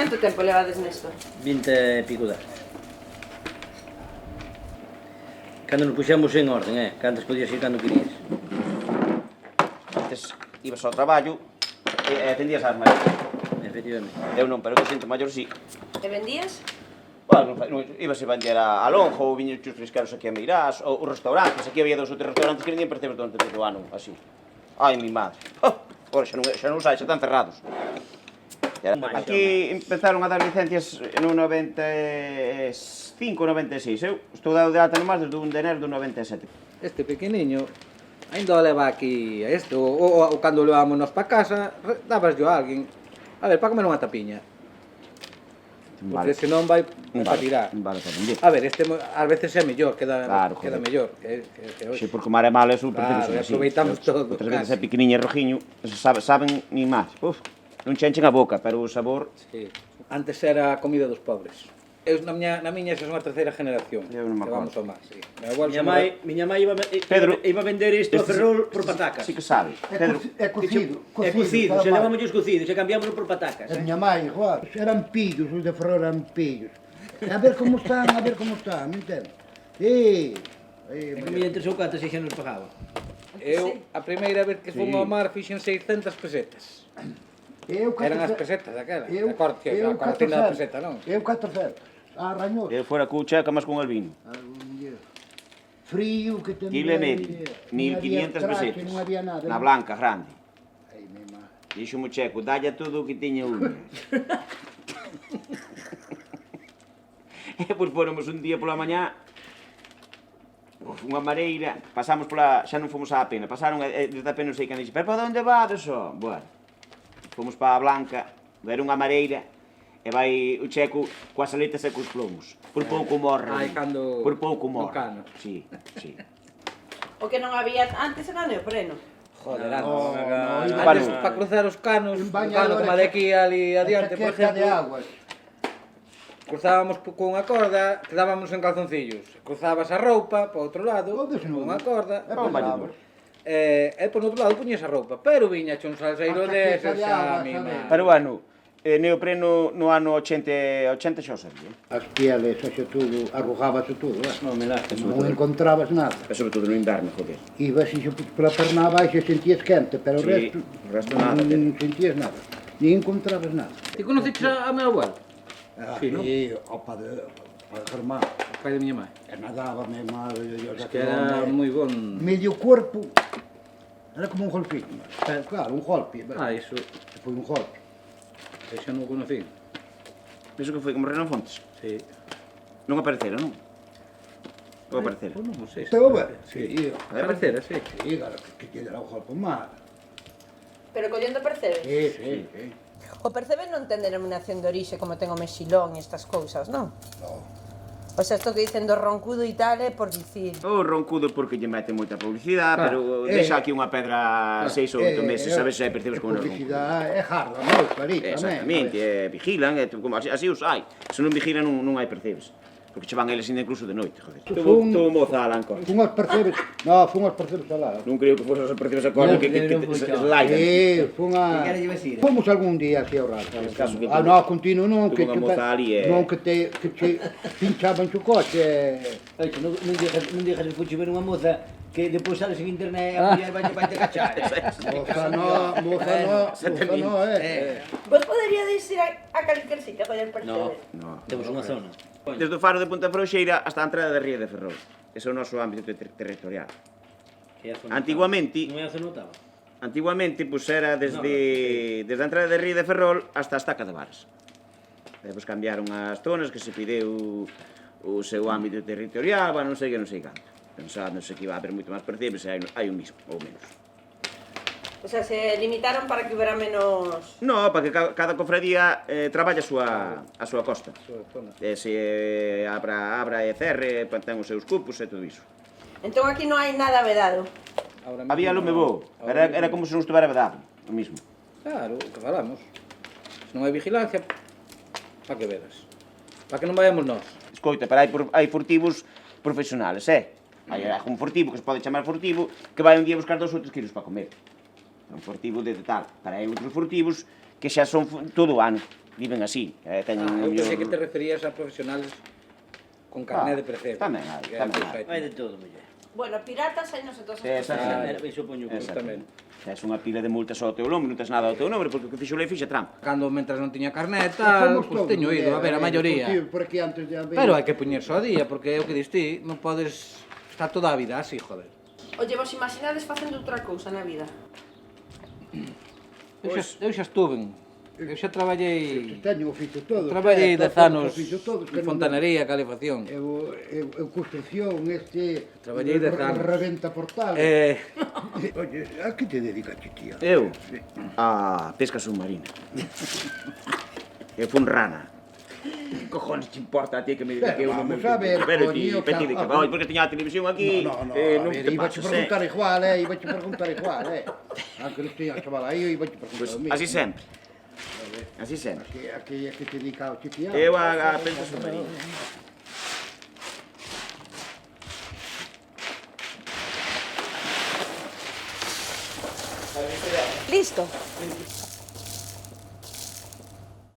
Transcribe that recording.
Canto tempo levades nesto? 20 e pico de anos. Cando nos puxemos en orden, Cantos podías ir cando querías. Antes ibas ao traballo e atendías ás maiores. Efectivamente. Eu non, pero que xente maior sí. E vendías? Bueno, ibas a vender a Lonjo, ou viños chus frescaros aquí a Meirás, ou os restaurantes. Aquí había 2 ou 3 restaurantes que vendían percebes durante todo o ano, así. Ai, mi madre. Agora xa non sai, xa están cerrados. Aquí empezaron a dar licencias no 95 ou 96. Eu estou dado de alta nomás desde 1 de enero do 97. Este pequeniño ainda o leva aquí a este, ou cando o levámonos para casa, dabas yo a alguén. A ver, para comer unha tapiña. Porque senón vai para tirar. Vale, para vender. A ver, este ás veces é mellor, queda mellor que hoxe. Si, porque o mar é malo, eso Claro, e aproveitamos todo. Outras veces é pequeniño e rojiño, saben nin máis. Uf, non che enchen a boca, pero o sabor... Sí. Antes era a comida dos pobres. Eu na miña xa son a terceira generación. Eu non me acordo. Vamos ao máis, sí. Miña mãe iba a vender isto a Ferrol por patacas. Sí que sabe. Pedro, É cocido. É cocido, se levamos os cocidos, e cambiámoslo por patacas. A miña mãe, igual, eran pillos, os de Ferrol eran pillos. A ver como están, me entendes? Comía entre ou 4 e xa nos pagaba. Eu, a primeira vez que fomos ao mar, fixen 600 pesetas. Eran as pesetas daquela. A tenda da peseta, non? Eu 400. A Rañor. eu fora cu checa, mas con el vino. Frío que tendría. Kilo e medio, 1500 pesetas. Non había nada. Na blanca, grande. Ai, mi má. Dixo mo checo, dalle todo o que tiña unha. E pois fóramos un día pola mañá, unha mareira, pasamos pola, xa non fomos á Pena, pasaron desde a Pena non sei que dixo, pero para onde vades, ó? Bueno, fomos para a Blanca, ver unha mareira, e vai o checo coas aletas e cos plomos. Por pouco morre. Ai, cando... Por pouco morre. No cano. Sí, sí. O que non había antes era neopreno. Joder, Bueno, para cruzar os canos, En o cano bañadores, como de aquí ali adiante, por chaqueta de exemplo, aguas. cruzábamos con unha corda, quedábamos en calzoncillos. Cruzabas a roupa para outro lado, Todo desnudo. con unha corda, Para bañadores. e por outro lado puñes a roupa, pero viña un salseiro A chaqueta deses, de xa, aguas, mi sabes. má. Pero bueno, neopreno no ano 80 xa o sabía. As pieles, xa tudo, arrugábase tudo, Non me lastes. non encontrabas nada. E sobre todo no inverno, joder. Ibas e pola perna abaixo e sentías quente, pero Sí, o resto nada, non sentías nada. Nin encontrabas nada. Ti conoceches a meu abuelo? Sí, non? opa de Germán. O pai de miña mãe. E nadaba, mi madre, Dios, Que era moi bon... medio corpo, era como un golpito, claro, un golpe, Ah, iso, foi un golpe. iso non o conocí. Penso que foi como Renan Fontes. Sí. Non aparecera, non? Ou aparecera? Pois non o sei. Estaba ben? Sí, Aparecera, sí. sí, claro, que lle era un golpe mal. Pero collendo percebes? Sí. O percebes non ten denominación de orixe como ten o mexilón e estas cousas, non? No. O sea, isto que dicen do roncudo e tal é por dicir... O roncudo porque lle mete moita publicidade, Claro. pero deixa aquí unha pedra 6 ou 8 meses, sabes se percebes como non roncudo. Publicidade é harda, moi clarita, Exactamente, vigilan, como así os hai. Se non vigilan non hai percebes. Porque che van eles ainda incluso de noite, joder. Tuvo moza Alan Costa. Fun aos percebes alá. Non creo que fose os percebes a Costa que slide. Fomos algún día así ao rato. caso que No, continuo non, tuvo unha moza ali e... non que che pinchaban o coche. Oxe, non dixas que fuche ver unha moza que depois sales en internet e a muller vai te cachar. Moza no, Vos poderíades ir a calquer sitio a coller percebes? No. Temos unha zona. Desde o faro de Ponta Frouxeira hasta a entrada de Ría de Ferrol. Ese é o noso ámbito territorial. Antiguamente, Non é a zona notaba. Antiguamente, pois era desde a entrada de Ría de Ferrol hasta a estaca de Varas. Depois cambiaron as zonas que se pideu o seu ámbito territorial, non sei canto. Pensándose que iba a haber moito máis percebes e hai o mismo, ou menos. O sea, se limitaron para que hubiera menos... No, para que cada cofradía traballe a súa costa. Se abra e cerre, ten os seus cupos e todo iso. Entón aquí non hai nada vedado. Había lume bo, era como se non estuvera vedado, o mismo. Claro, o que falamos. Se non hai vigilancia, para que vedas? Para que non vayamos nós. Escoita, pero hai furtivos profesionales, Hai un furtivo que se pode chamar furtivo que vai un día buscar 2 ou 3 kilos para comer. É un furtivo de tal. Pero hai outros furtivos que xa son todo o ano. viven así, teñen Eu mellor- pensei que te referías a profesionales con carné de precedo. tamén hai, tamén hai. Hai de todo, muller. Bueno, piratas hai nos todas Sí, as cosas. exactamente. Iso poño que Exactamente. Tes unha pila de multas ao teu nome, non tes nada ao teu nome, porque o que fixo lei fixa trampa. Cando mentras non tiña carné e tal, pois teño ido a ver a maioría. Por aquí antes de haber... Pero hai que poñerse ao día, porque é o que dis ti, non podes estar toda a vida así, joder. Oye, vos imaginades facendo outra cousa na vida? Eu xa estuve. Eu xa traballei... Teño oficio todo. Traballei 10 anos Oficio todo, en fontanería, calefacción. Eu construcción, Traballei 10 anos. Reventa portal. Oye, a que te dedicas, tía? Eu? A pesca submarina. Eu fun rana. Que cojones te importa a ti que me dedique eu Vamos a ver, pero coño, ti, que vai, porque tiña a televisión aquí, No, a non ver, te iba a pases, preguntar igual, iba a preguntar igual, Aunque non esteña a chaval aí, iba a preguntar Pois o mismo. así sempre. Así sempre. Aquí é que te dedica ao chiquián. Eu a pesca submarina. Listo.